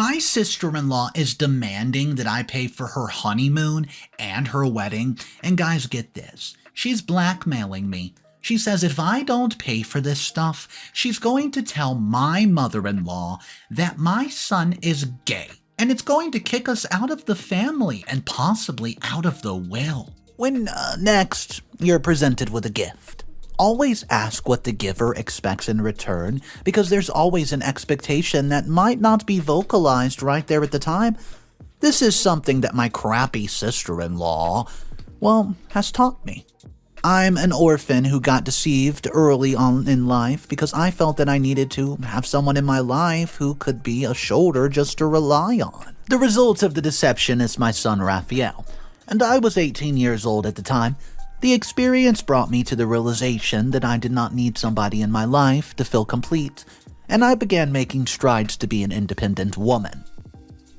My sister-in-law is demanding that I pay for her honeymoon and her wedding, and guys, get this. She's blackmailing me. She says if I don't pay for this stuff, she's going to tell my mother-in-law that my son is gay, and it's going to kick us out of the family and possibly out of the will. When next you're presented with a gift, always ask what the giver expects in return, because there's always an expectation that might not be vocalized right there at the time. This is something that my crappy sister-in-law, has taught me. I'm an orphan who got deceived early on in life because I felt that I needed to have someone in my life who could be a shoulder just to rely on. The result of the deception is my son Raphael, and I was 18 years old at the time. The experience brought me to the realization that I did not need somebody in my life to feel complete, and I began making strides to be an independent woman.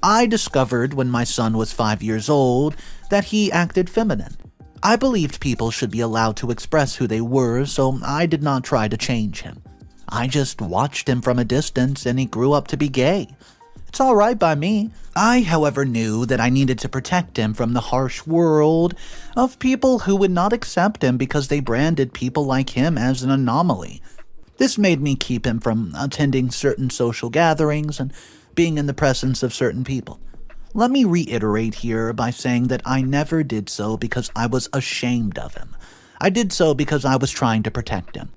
I discovered when my son was 5 years old that he acted feminine. I believed people should be allowed to express who they were, so I did not try to change him. I just watched him from a distance and he grew up to be gay. It's all right by me. I, however, knew that I needed to protect him from the harsh world of people who would not accept him because they branded people like him as an anomaly. This made me keep him from attending certain social gatherings and being in the presence of certain people. Let me reiterate here by saying that I never did so because I was ashamed of him. I did so because I was trying to protect him.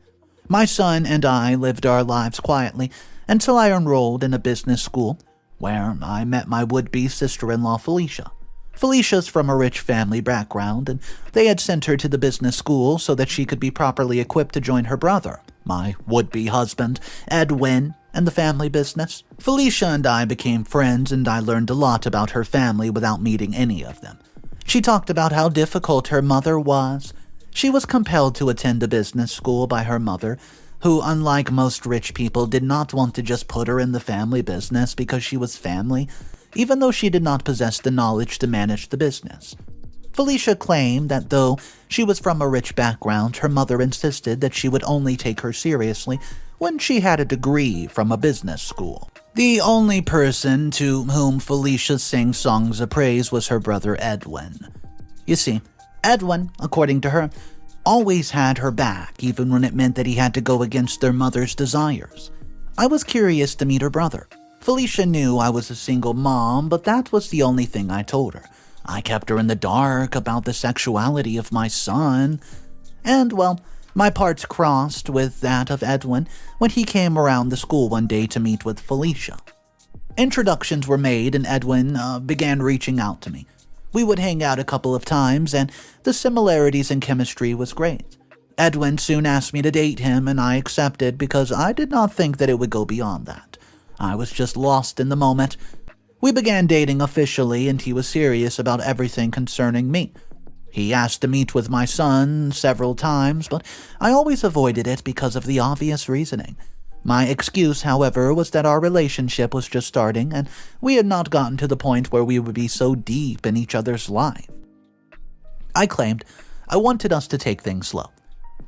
My son and I lived our lives quietly until I enrolled in a business school, where I met my would-be sister-in-law Felicia. Felicia's from a rich family background, and they had sent her to the business school so that she could be properly equipped to join her brother, my would-be husband, Edwin, and the family business. Felicia and I became friends, and I learned a lot about her family without meeting any of them. She talked about how difficult her mother was. She was compelled to attend a business school by her mother, who, unlike most rich people, did not want to just put her in the family business because she was family, even though she did not possess the knowledge to manage the business. Felicia claimed that though she was from a rich background, her mother insisted that she would only take her seriously when she had a degree from a business school. The only person to whom Felicia sang songs of praise was her brother Edwin. You see, Edwin, according to her, always had her back, even when it meant that he had to go against their mother's desires. I was curious to meet her brother. Felicia knew I was a single mom, but that was the only thing I told her. I kept her in the dark about the sexuality of my son, and, my parts crossed with that of Edwin when he came around the school one day to meet with Felicia. Introductions were made and Edwin began reaching out to me. We would hang out a couple of times, and the similarities in chemistry was great. Edwin soon asked me to date him, and I accepted because I did not think that it would go beyond that. I was just lost in the moment. We began dating officially, and he was serious about everything concerning me. He asked to meet with my son several times, but I always avoided it because of the obvious reasoning. My excuse, however, was that our relationship was just starting, and we had not gotten to the point where we would be so deep in each other's life. I claimed I wanted us to take things slow.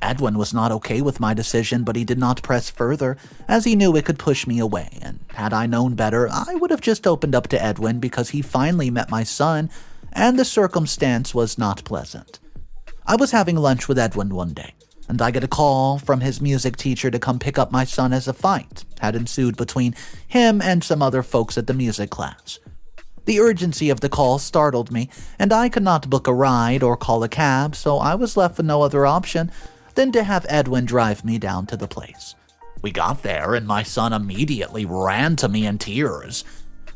Edwin was not okay with my decision, but he did not press further, as he knew it could push me away, and had I known better, I would have just opened up to Edwin because he finally met my son, and the circumstance was not pleasant. I was having lunch with Edwin one day, and I get a call from his music teacher to come pick up my son as a fight had ensued between him and some other folks at the music class. The urgency of the call startled me, and I could not book a ride or call a cab, so I was left with no other option than to have Edwin drive me down to the place. We got there, and my son immediately ran to me in tears.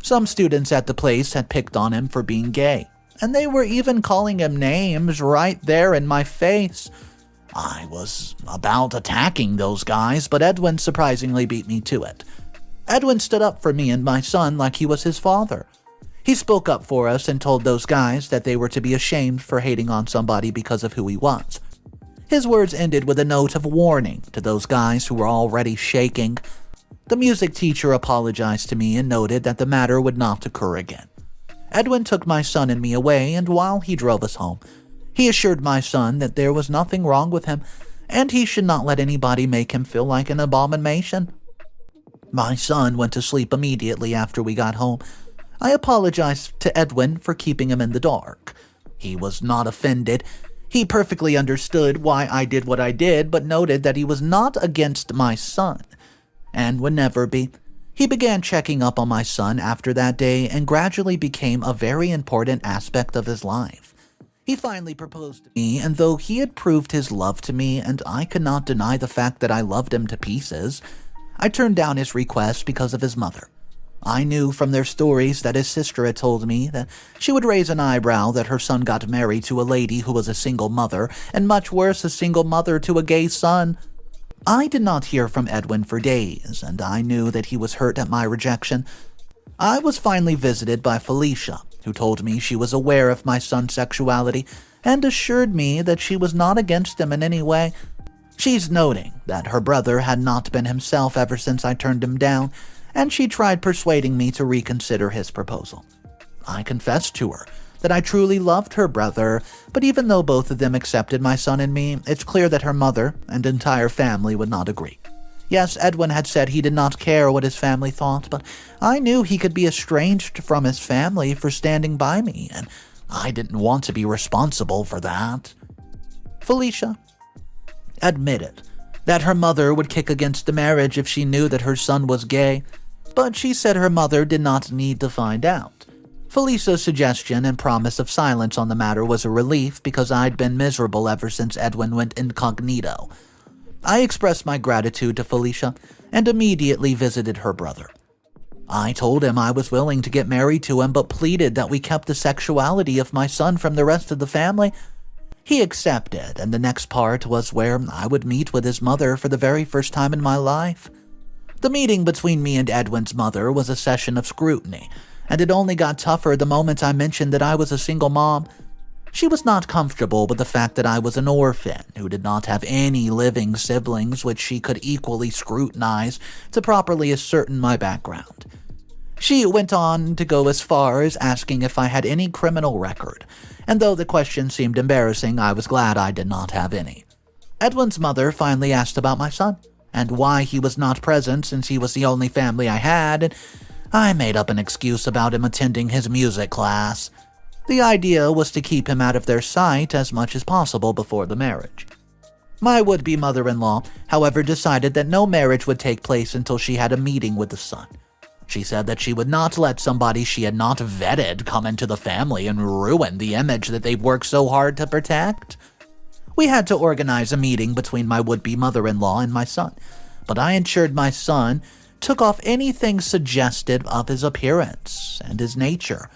Some students at the place had picked on him for being gay, and they were even calling him names right there in my face. I was about attacking those guys, but Edwin surprisingly beat me to it. Edwin stood up for me and my son like he was his father. He spoke up for us and told those guys that they were to be ashamed for hating on somebody because of who he was. His words ended with a note of warning to those guys who were already shaking. The music teacher apologized to me and noted that the matter would not occur again. Edwin took my son and me away, and while he drove us home, he assured my son that there was nothing wrong with him, and he should not let anybody make him feel like an abomination. My son went to sleep immediately after we got home. I apologized to Edwin for keeping him in the dark. He was not offended. He perfectly understood why I did what I did, but noted that he was not against my son, and would never be. He began checking up on my son after that day and gradually became a very important aspect of his life. He finally proposed to me, and though he had proved his love to me and I could not deny the fact that I loved him to pieces, I turned down his request because of his mother. I knew from their stories that his sister had told me that she would raise an eyebrow that her son got married to a lady who was a single mother, and much worse, a single mother to a gay son. I did not hear from Edwin for days, and I knew that he was hurt at my rejection. I was finally visited by Felicia, who told me she was aware of my son's sexuality and assured me that she was not against him in any way. She's noting that her brother had not been himself ever since I turned him down, and she tried persuading me to reconsider his proposal. I confessed to her that I truly loved her brother, but even though both of them accepted my son and me, it's clear that her mother and entire family would not agree. Yes, Edwin had said he did not care what his family thought, but I knew he could be estranged from his family for standing by me, and I didn't want to be responsible for that. Felicia admitted that her mother would kick against the marriage if she knew that her son was gay, but she said her mother did not need to find out. Felicia's suggestion and promise of silence on the matter was a relief because I'd been miserable ever since Edwin went incognito. I expressed my gratitude to Felicia and immediately visited her brother. I told him I was willing to get married to him, but pleaded that we kept the sexuality of my son from the rest of the family. He accepted, and the next part was where I would meet with his mother for the very first time in my life. The meeting between me and Edwin's mother was a session of scrutiny, and it only got tougher the moment I mentioned that I was a single mom. She was not comfortable with the fact that I was an orphan who did not have any living siblings, which she could equally scrutinize to properly ascertain my background. She went on to go as far as asking if I had any criminal record, and though the question seemed embarrassing, I was glad I did not have any. Edwin's mother finally asked about my son, and why he was not present since he was the only family I had, and I made up an excuse about him attending his music class. The idea was to keep him out of their sight as much as possible before the marriage. My would-be mother-in-law, however, decided that no marriage would take place until she had a meeting with the son. She said that she would not let somebody she had not vetted come into the family and ruin the image that they've worked so hard to protect. We had to organize a meeting between my would-be mother-in-law and my son, but I ensured my son took off anything suggestive of his appearance and his nature.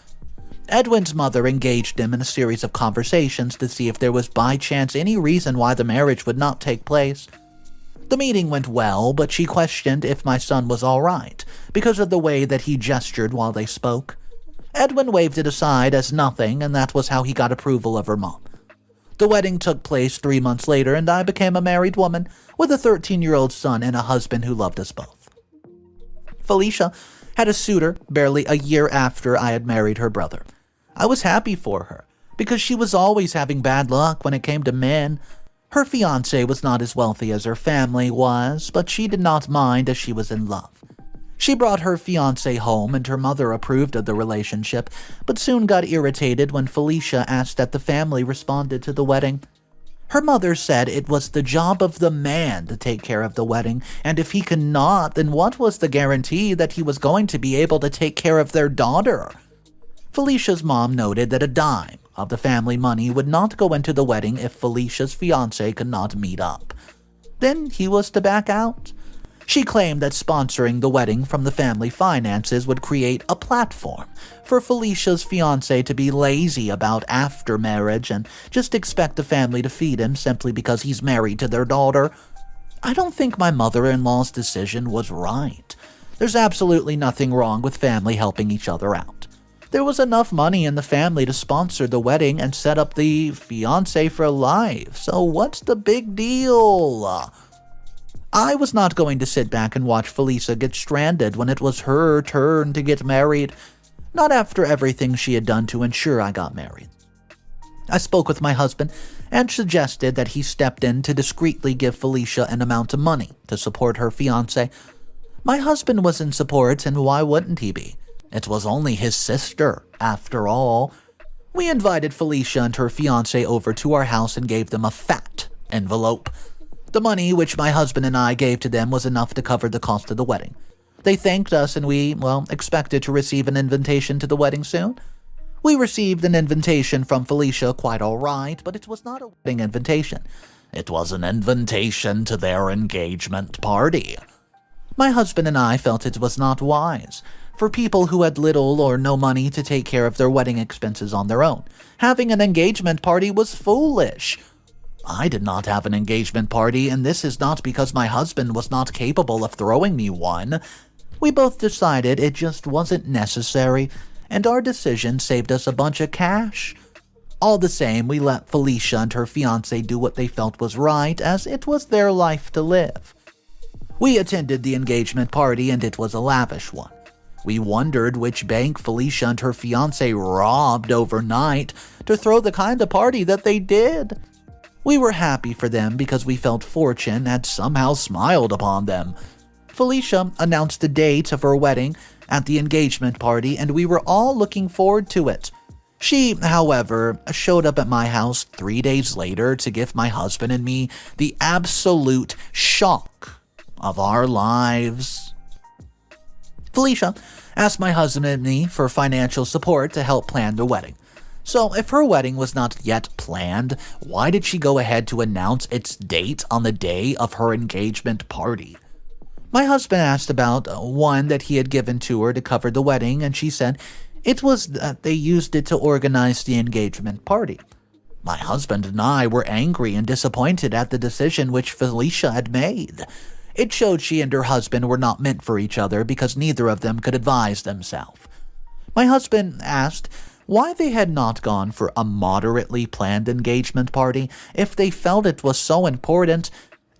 Edwin's mother engaged him in a series of conversations to see if there was by chance any reason why the marriage would not take place. The meeting went well, but she questioned if my son was all right because of the way that he gestured while they spoke. Edwin waved it aside as nothing, and that was how he got approval of her mom. The wedding took place 3 months later, and I became a married woman with a 13-year-old son and a husband who loved us both. Felicia had a suitor barely a year after I had married her brother. I was happy for her, because she was always having bad luck when it came to men. Her fiancé was not as wealthy as her family was, but she did not mind as she was in love. She brought her fiancé home and her mother approved of the relationship, but soon got irritated when Felicia asked that the family responded to the wedding. Her mother said it was the job of the man to take care of the wedding, and if he could not, then what was the guarantee that he was going to be able to take care of their daughter? Felicia's mom noted that a dime of the family money would not go into the wedding if Felicia's fiancé could not meet up. Then he was to back out. She claimed that sponsoring the wedding from the family finances would create a platform for Felicia's fiancé to be lazy about after marriage and just expect the family to feed him simply because he's married to their daughter. I don't think my mother-in-law's decision was right. There's absolutely nothing wrong with family helping each other out. There was enough money in the family to sponsor the wedding and set up the fiancé for life, so what's the big deal? I was not going to sit back and watch Felicia get stranded when it was her turn to get married, not after everything she had done to ensure I got married. I spoke with my husband and suggested that he stepped in to discreetly give Felicia an amount of money to support her fiancé. My husband was in support, and why wouldn't he be? It was only his sister, after all. We invited Felicia and her fiancé over to our house and gave them a fat envelope. The money which my husband and I gave to them was enough to cover the cost of the wedding. They thanked us, and we, expected to receive an invitation to the wedding soon. We received an invitation from Felicia, quite all right, but it was not a wedding invitation. It was an invitation to their engagement party. My husband and I felt it was not wise for people who had little or no money to take care of their wedding expenses on their own. Having an engagement party was foolish. I did not have an engagement party, and this is not because my husband was not capable of throwing me one. We both decided it just wasn't necessary, and our decision saved us a bunch of cash. All the same, we let Felicia and her fiancé do what they felt was right, as it was their life to live. We attended the engagement party, and it was a lavish one. We wondered which bank Felicia and her fiancé robbed overnight to throw the kind of party that they did. We were happy for them because we felt fortune had somehow smiled upon them. Felicia announced the date of her wedding at the engagement party, and we were all looking forward to it. She, however, showed up at my house 3 days later to give my husband and me the absolute shock of our lives. Felicia asked my husband and me for financial support to help plan the wedding. So if her wedding was not yet planned, why did she go ahead to announce its date on the day of her engagement party? My husband asked about one that he had given to her to cover the wedding, and she said it was that they used it to organize the engagement party. My husband and I were angry and disappointed at the decision which Felicia had made. It showed she and her husband were not meant for each other because neither of them could advise themselves. My husband asked why they had not gone for a moderately planned engagement party if they felt it was so important,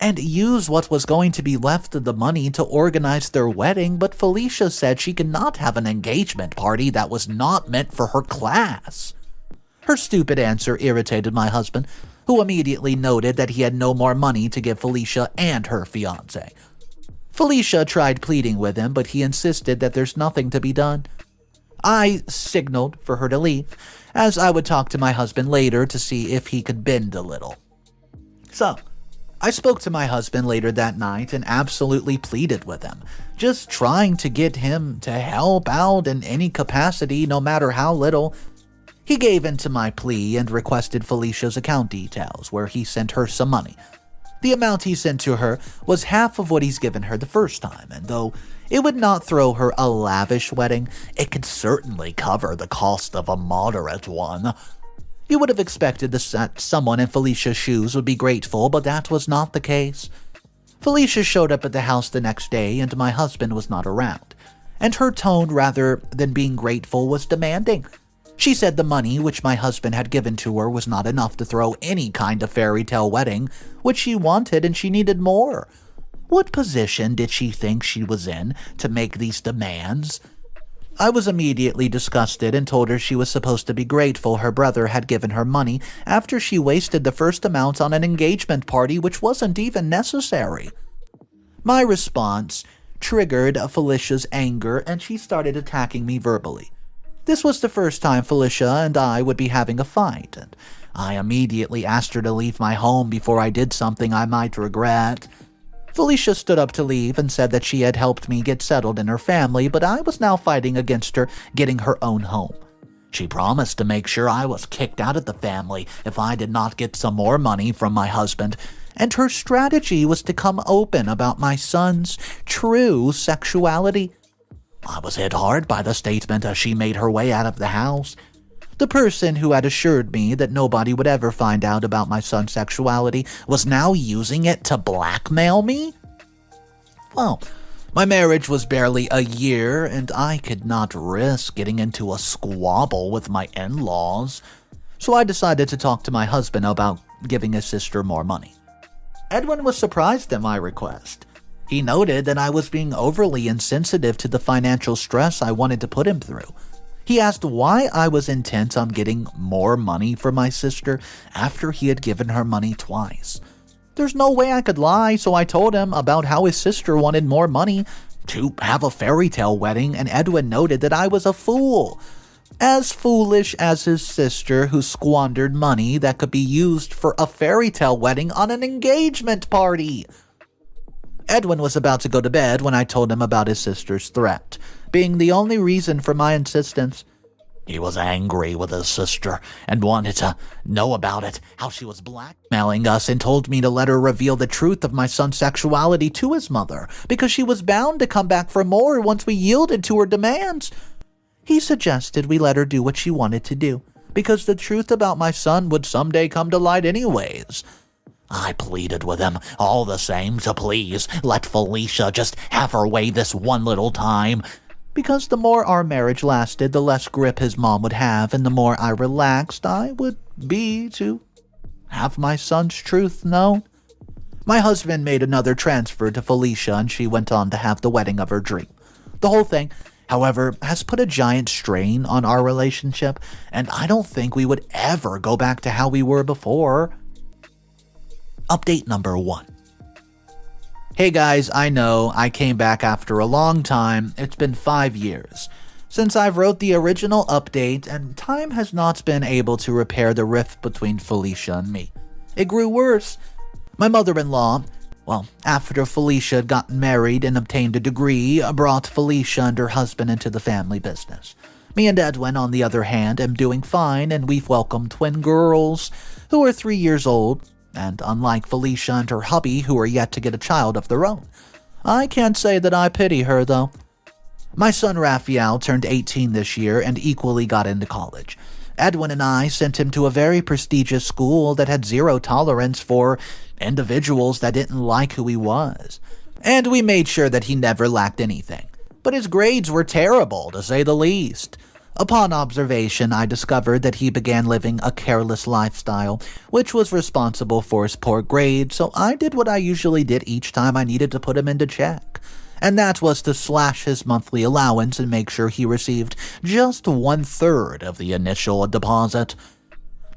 and use what was going to be left of the money to organize their wedding, but Felicia said she could not have an engagement party that was not meant for her class. Her stupid answer irritated my husband, who immediately noted that he had no more money to give Felicia and her fiancé. Felicia tried pleading with him, but he insisted that there's nothing to be done. I signaled for her to leave, as I would talk to my husband later to see if he could bend a little. So, I spoke to my husband later that night and absolutely pleaded with him, just trying to get him to help out in any capacity, no matter how little. He gave in to my plea and requested Felicia's account details, where he sent her some money. The amount he sent to her was half of what he's given her the first time, and though it would not throw her a lavish wedding, it could certainly cover the cost of a moderate one. You would have expected that someone in Felicia's shoes would be grateful, but that was not the case. Felicia showed up at the house the next day, and my husband was not around, and her tone, rather than being grateful, was demanding. She said the money which my husband had given to her was not enough to throw any kind of fairy tale wedding, which she wanted, and she needed more. What position did she think she was in to make these demands? I was immediately disgusted and told her she was supposed to be grateful her brother had given her money after she wasted the first amount on an engagement party which wasn't even necessary. My response triggered Felicia's anger, and she started attacking me verbally. This was the first time Felicia and I would be having a fight, and I immediately asked her to leave my home before I did something I might regret. Felicia stood up to leave and said that she had helped me get settled in her family, but I was now fighting against her getting her own home. She promised to make sure I was kicked out of the family if I did not get some more money from my husband, and her strategy was to come open about my son's true sexuality. I was hit hard by the statement as she made her way out of the house. The person who had assured me that nobody would ever find out about my son's sexuality was now using it to blackmail me? Well, my marriage was barely a year, and I could not risk getting into a squabble with my in-laws, so I decided to talk to my husband about giving his sister more money. Edwin was surprised at my request. He noted that I was being overly insensitive to the financial stress I wanted to put him through. He asked why I was intent on getting more money for my sister after he had given her money twice. There's no way I could lie, so I told him about how his sister wanted more money, to have a fairy tale wedding, and Edwin noted that I was a fool. As foolish as his sister, who squandered money that could be used for a fairy tale wedding on an engagement party. Edwin was about to go to bed when I told him about his sister's threat, being the only reason for my insistence. He was angry with his sister and wanted to know about it, how she was blackmailing us, and told me to let her reveal the truth of my son's sexuality to his mother, because she was bound to come back for more once we yielded to her demands. He suggested we let her do what she wanted to do, because the truth about my son would someday come to light anyways. I pleaded with him, all the same, to please let Felicia just have her way this one little time, because the more our marriage lasted, the less grip his mom would have, and the more I relaxed I would be to have my son's truth known. My husband made another transfer to Felicia, and she went on to have the wedding of her dream. The whole thing, however, has put a giant strain on our relationship, and I don't think we would ever go back to how we were before. Update number 1. Hey guys, I know I came back after a long time. It's been 5 years since I wrote the original update, and time has not been able to repair the rift between Felicia and me. It grew worse. My mother-in-law, after Felicia had gotten married and obtained a degree, brought Felicia and her husband into the family business. Me and Edwin, on the other hand, am doing fine, and we've welcomed twin girls who are 3 years old. And unlike Felicia and her hubby, who are yet to get a child of their own. I can't say that I pity her, though. My son Raphael turned 18 this year and equally got into college. Edwin and I sent him to a very prestigious school that had zero tolerance for individuals that didn't like who he was. And we made sure that he never lacked anything. But his grades were terrible, to say the least. Upon observation, I discovered that he began living a careless lifestyle, which was responsible for his poor grades, so I did what I usually did each time I needed to put him into check. And that was to slash his monthly allowance and make sure he received just 1/3 of the initial deposit.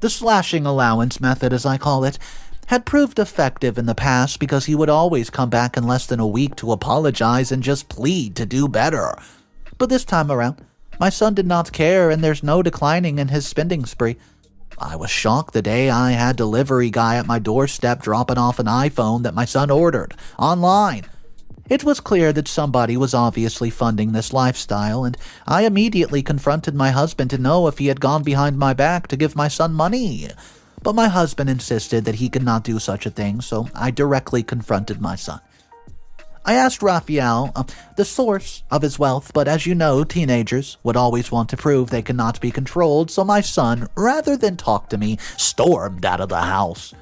The slashing allowance method, as I call it, had proved effective in the past because he would always come back in less than a week to apologize and just plead to do better. But this time around, my son did not care, and there's no declining in his spending spree. I was shocked the day I had delivery guy at my doorstep dropping off an iPhone that my son ordered online. It was clear that somebody was obviously funding this lifestyle, and I immediately confronted my husband to know if he had gone behind my back to give my son money. But my husband insisted that he could not do such a thing, so I directly confronted my son. I asked Raphael the source of his wealth, but as you know, teenagers would always want to prove they cannot be controlled, so my son, rather than talk to me, stormed out of the house.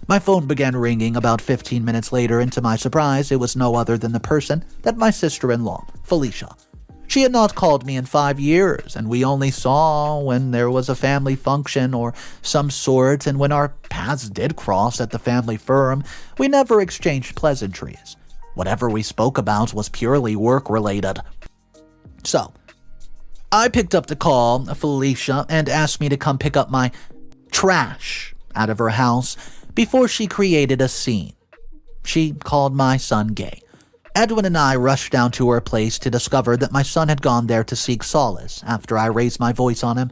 My phone began ringing about 15 minutes later, and to my surprise, it was no other than the person that my sister-in-law, Felicia. She had not called me in 5 years, and we only saw when there was a family function or some sort, and when our paths did cross at the family firm, we never exchanged pleasantries. Whatever we spoke about was purely work-related. So, I picked up the call, Felicia, and asked me to come pick up my trash out of her house before she created a scene. She called my son gay. Edwin and I rushed down to her place to discover that my son had gone there to seek solace after I raised my voice on him.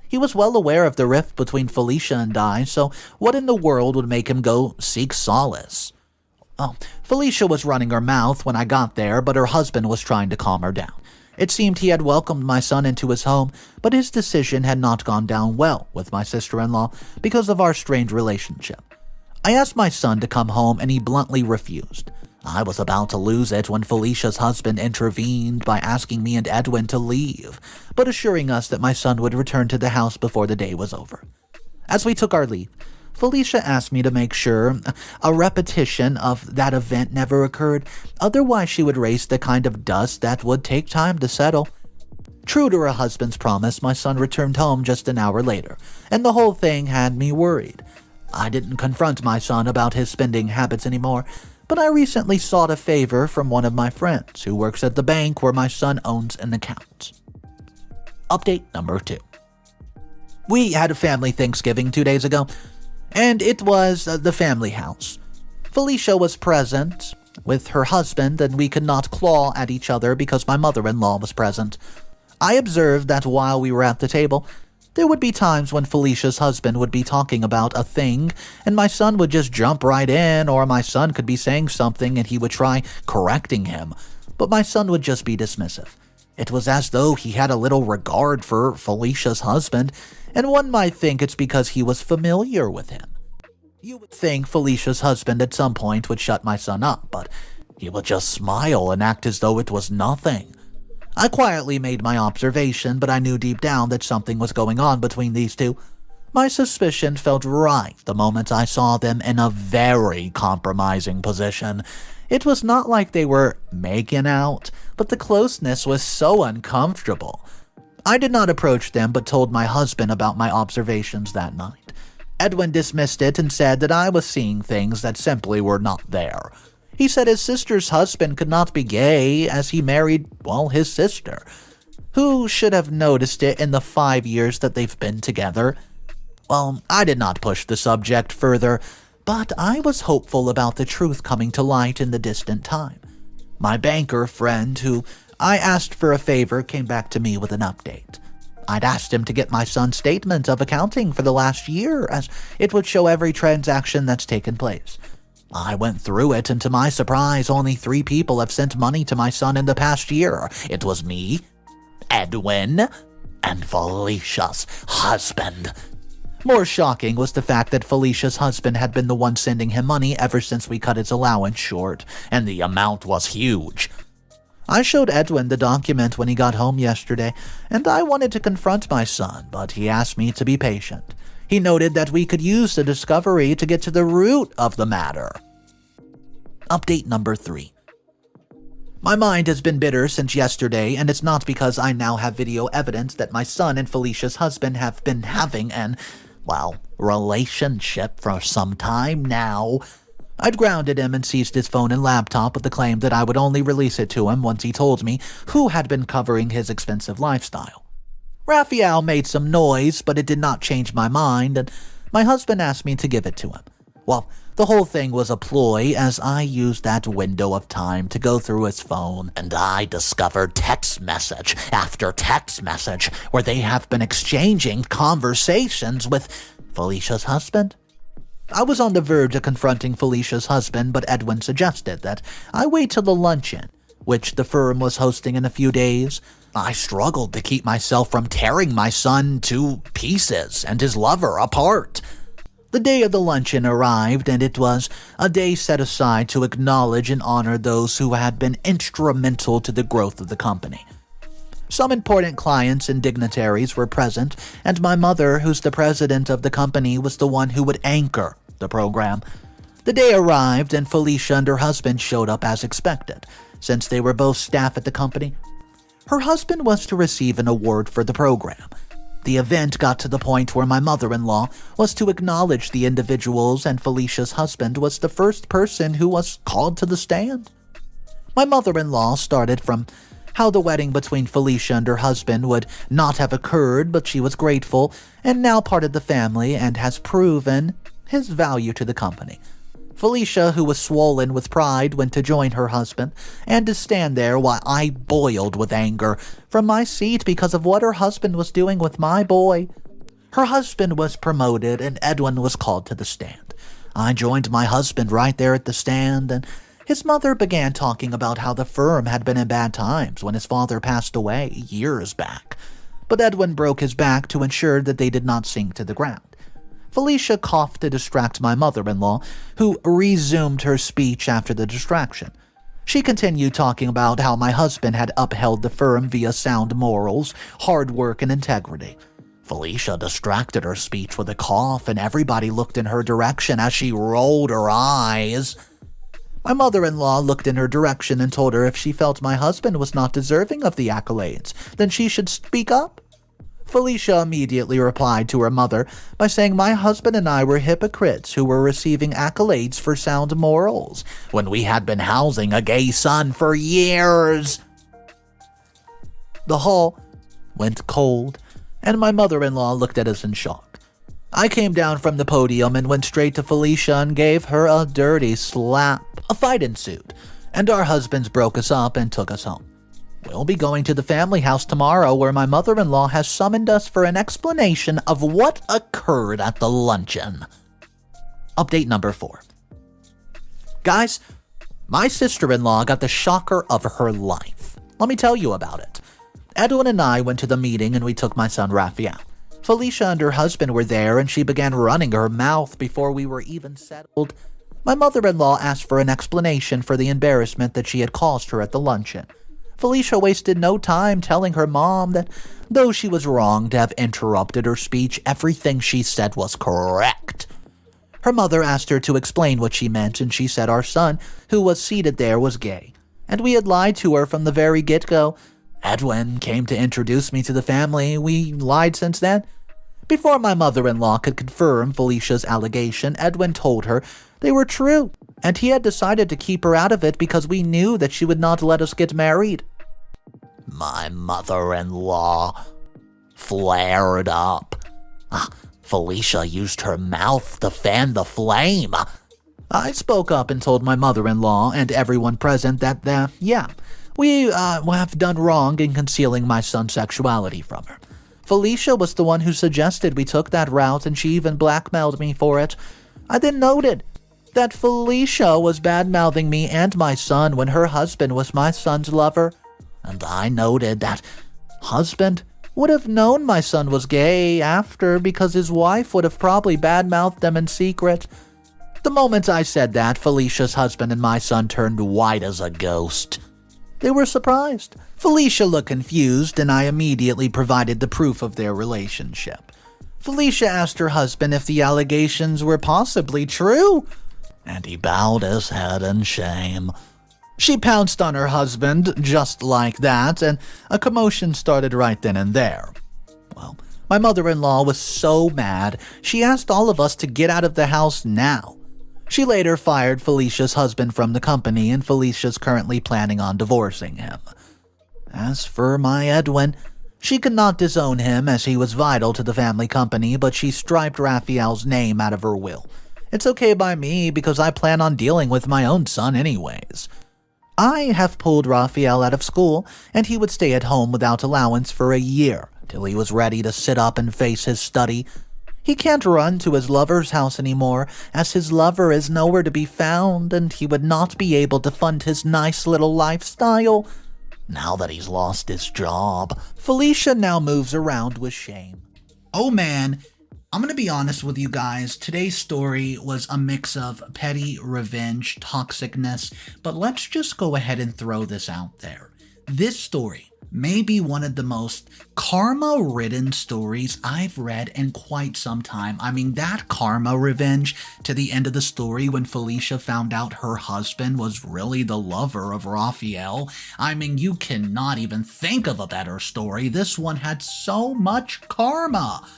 He was well aware of the rift between Felicia and I, so what in the world would make him go seek solace? Felicia was running her mouth when I got there, but her husband was trying to calm her down. It seemed he had welcomed my son into his home, but his decision had not gone down well with my sister-in-law because of our strained relationship. I asked my son to come home, and he bluntly refused. I was about to lose it when Felicia's husband intervened by asking me and Edwin to leave, but assuring us that my son would return to the house before the day was over. As we took our leave, Felicia asked me to make sure a repetition of that event never occurred, otherwise she would raise the kind of dust that would take time to settle. True to her husband's promise, my son returned home just an hour later, and the whole thing had me worried. I didn't confront my son about his spending habits anymore, but I recently sought a favor from one of my friends who works at the bank where my son owns an account. Update number 2. We had a family Thanksgiving 2 days ago, and it was the family house. Felicia was present, with her husband, and we could not claw at each other because my mother-in-law was present. I observed that while we were at the table, there would be times when Felicia's husband would be talking about a thing, and my son would just jump right in, or my son could be saying something and he would try correcting him, but my son would just be dismissive. It was as though he had a little regard for Felicia's husband, and one might think it's because he was familiar with him. You would think Felicia's husband at some point would shut my son up, but he would just smile and act as though it was nothing. I quietly made my observation, but I knew deep down that something was going on between these two. My suspicion felt right the moment I saw them in a very compromising position. It was not like they were making out, but the closeness was so uncomfortable. I did not approach them, but told my husband about my observations that night. Edwin dismissed it and said that I was seeing things that simply were not there. He said his sister's husband could not be gay as he married, his sister. Who should have noticed it in the 5 years that they've been together? I did not push the subject further, but I was hopeful about the truth coming to light in the distant time. My banker friend, who I asked for a favor, came back to me with an update. I'd asked him to get my son's statement of accounting for the last year, as it would show every transaction that's taken place. I went through it, and to my surprise, only 3 people have sent money to my son in the past year. It was me, Edwin, and Felicia's husband. More shocking was the fact that Felicia's husband had been the one sending him money ever since we cut his allowance short, and the amount was huge. I showed Edwin the document when he got home yesterday, and I wanted to confront my son, but he asked me to be patient. He noted that we could use the discovery to get to the root of the matter. Update number 3. My mind has been bitter since yesterday, and it's not because I now have video evidence that my son and Felicia's husband have been having an, relationship for some time now. I'd grounded him and seized his phone and laptop with the claim that I would only release it to him once he told me who had been covering his expensive lifestyle. Raphael made some noise, but it did not change my mind, and my husband asked me to give it to him. The whole thing was a ploy, as I used that window of time to go through his phone, and I discovered text message after text message where they have been exchanging conversations with Felicia's husband. I was on the verge of confronting Felicia's husband, but Edwin suggested that I wait till the luncheon, which the firm was hosting in a few days. I struggled to keep myself from tearing my son to pieces and his lover apart. The day of the luncheon arrived, and it was a day set aside to acknowledge and honor those who had been instrumental to the growth of the company. Some important clients and dignitaries were present, and my mother, who's the president of the company, was the one who would anchor the program. The day arrived, and Felicia and her husband showed up as expected, since they were both staff at the company. Her husband was to receive an award for the program. The event got to the point where my mother-in-law was to acknowledge the individuals, and Felicia's husband was the first person who was called to the stand. My mother-in-law started from how the wedding between Felicia and her husband would not have occurred, but she was grateful and now part of the family and has proven his value to the company. Felicia, who was swollen with pride, went to join her husband and to stand there while I boiled with anger from my seat because of what her husband was doing with my boy. Her husband was promoted, and Edwin was called to the stand. I joined my husband right there at the stand, and his mother began talking about how the firm had been in bad times when his father passed away years back. But Edwin broke his back to ensure that they did not sink to the ground. Felicia coughed to distract my mother-in-law, who resumed her speech after the distraction. She continued talking about how my husband had upheld the firm via sound morals, hard work, and integrity. Felicia distracted her speech with a cough, and everybody looked in her direction as she rolled her eyes. My mother-in-law looked in her direction and told her if she felt my husband was not deserving of the accolades, then she should speak up. Felicia immediately replied to her mother by saying my husband and I were hypocrites who were receiving accolades for sound morals when we had been housing a gay son for years. The hall went cold, and my mother-in-law looked at us in shock. I came down from the podium and went straight to Felicia and gave her a dirty slap. A fight ensued, and our husbands broke us up and took us home. We'll be going to the family house tomorrow where my mother-in-law has summoned us for an explanation of what occurred at the luncheon. Update number 4. Guys, my sister-in-law got the shocker of her life. Let me tell you about it. Edwin and I went to the meeting and we took my son Raphael. Felicia and her husband were there and she began running her mouth before we were even settled. My mother-in-law asked for an explanation for the embarrassment that she had caused her at the luncheon. Felicia wasted no time telling her mom that though she was wrong to have interrupted her speech, everything she said was correct. Her mother asked her to explain what she meant, and she said our son, who was seated there, was gay. And we had lied to her from the very get-go. Edwin came to introduce me to the family. We lied since then. Before my mother-in-law could confirm Felicia's allegation, Edwin told her they were true, and he had decided to keep her out of it because we knew that she would not let us get married. My mother-in-law flared up. Felicia used her mouth to fan the flame. I spoke up and told my mother-in-law and everyone present that, we have done wrong in concealing my son's sexuality from her. Felicia was the one who suggested we took that route, and she even blackmailed me for it. I then noted that Felicia was bad-mouthing me and my son when her husband was my son's lover. And I noted that husband would have known my son was gay after because his wife would have probably bad-mouthed them in secret. The moment I said that, Felicia's husband and my son turned white as a ghost. They were surprised. Felicia looked confused, and I immediately provided the proof of their relationship. Felicia asked her husband if the allegations were possibly true, and he bowed his head in shame. She pounced on her husband just like that, and a commotion started right then and there. Well, my mother-in-law was so mad, she asked all of us to get out of the house now. She later fired Felicia's husband from the company, and Felicia's currently planning on divorcing him. As for my Edwin, she could not disown him as he was vital to the family company, but she striped Raphael's name out of her will. It's okay by me because I plan on dealing with my own son anyways. I have pulled Raphael out of school, and he would stay at home without allowance for a year, till he was ready to sit up and face his study. He can't run to his lover's house anymore, as his lover is nowhere to be found, and he would not be able to fund his nice little lifestyle. Now that he's lost his job, Felicia now moves around with shame. Oh man, I'm gonna be honest with you guys. Today's story was a mix of petty revenge, toxicness, but let's just go ahead and throw this out there. This story may be one of the most karma-ridden stories I've read in quite some time. I mean, that karma revenge to the end of the story when Felicia found out her husband was really the lover of Raphael. I mean, you cannot even think of a better story. This one had so much karma.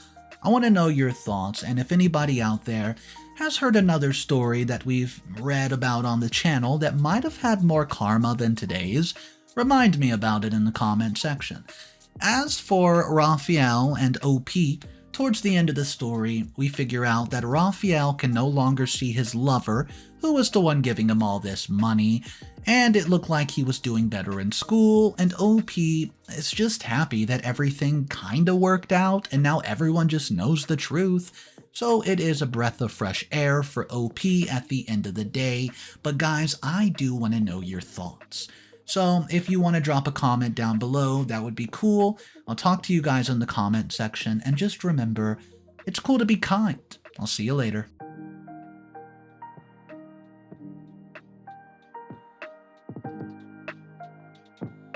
I want to know your thoughts, and if anybody out there has heard another story that we've read about on the channel that might have had more karma than today's, remind me about it in the comment section. As for Raphael and OP, towards the end of the story, we figure out that Raphael can no longer see his lover, who was the one giving him all this money, and it looked like he was doing better in school, and OP is just happy that everything kinda worked out, and now everyone just knows the truth. So it is a breath of fresh air for OP at the end of the day, but guys, I do want to know your thoughts. So if you want to drop a comment down below, that would be cool. I'll talk to you guys in the comment section, and just remember, it's cool to be kind. I'll see you later.